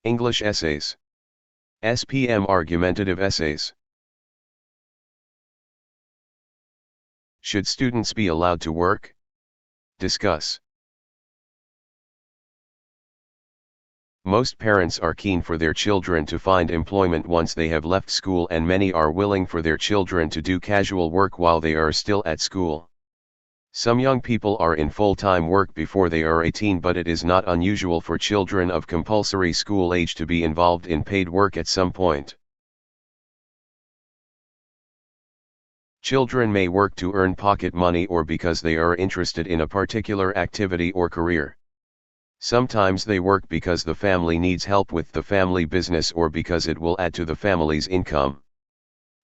English essays. SPM argumentative essays. Should students be allowed to work? Discuss. Most parents are keen for their children to find employment once they have left school, and many are willing for their children to do casual work while they are still at school. Some young people are in full-time work before they are 18, but it is not unusual for children of compulsory school age to be involved in paid work at some point. Children may work to earn pocket money or because they are interested in a particular activity or career. Sometimes they work because the family needs help with the family business or because it will add to the family's income.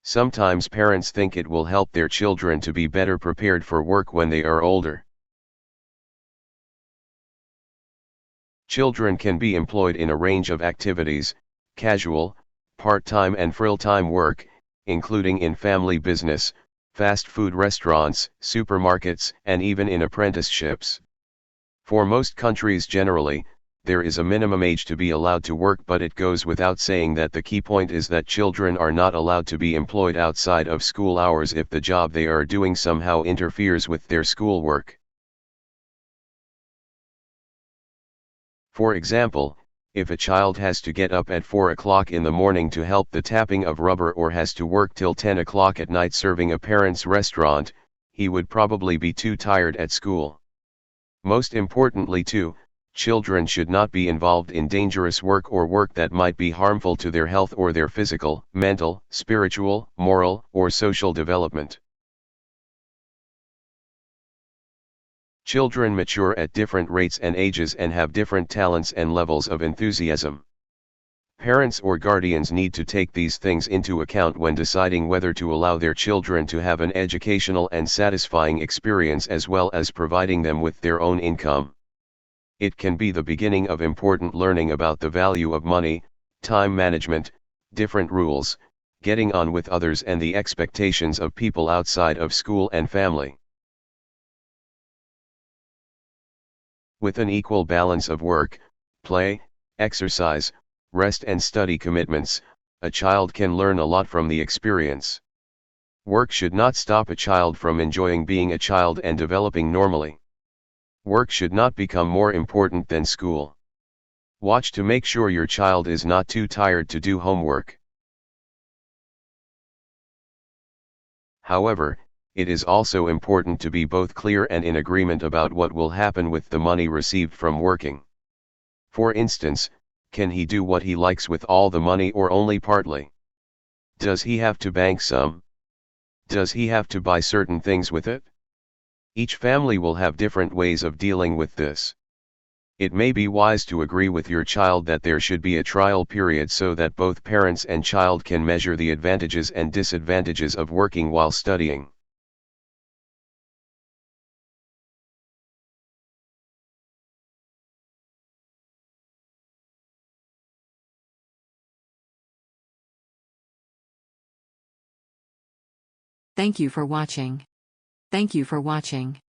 Sometimes parents think it will help their children to be better prepared for work when they are older. Children can be employed in a range of activities: casual, part-time and full-time work, including in family business, fast food restaurants, supermarkets, and even in apprenticeships. For most countries generally, there is a minimum age to be allowed to work, but it goes without saying that the key point is that children are not allowed to be employed outside of school hours if the job they are doing somehow interferes with their schoolwork. For example, if a child has to get up at 4 o'clock in the morning to help the tapping of rubber, or has to work till 10 o'clock at night serving a parent's restaurant, he would probably be too tired at school. Most importantly too, children should not be involved in dangerous work or work that might be harmful to their health or their physical, mental, spiritual, moral, or social development. Children mature at different rates and ages and have different talents and levels of enthusiasm. Parents or guardians need to take these things into account when deciding whether to allow their children to have an educational and satisfying experience as well as providing them with their own income. It can be the beginning of important learning about the value of money, time management, different rules, getting on with others, and the expectations of people outside of school and family. With an equal balance of work, play, exercise, rest and study commitments, a child can learn a lot from the experience. Work should not stop a child from enjoying being a child and developing normally. Work should not become more important than school. Watch to make sure your child is not too tired to do homework. However, it is also important to be both clear and in agreement about what will happen with the money received from working. For instance, can he do what he likes with all the money or only partly? Does he have to bank some? Does he have to buy certain things with it? Each family will have different ways of dealing with this. It may be wise to agree with your child that there should be a trial period so that both parents and child can measure the advantages and disadvantages of working while studying. Thank you for watching. Thank you for watching.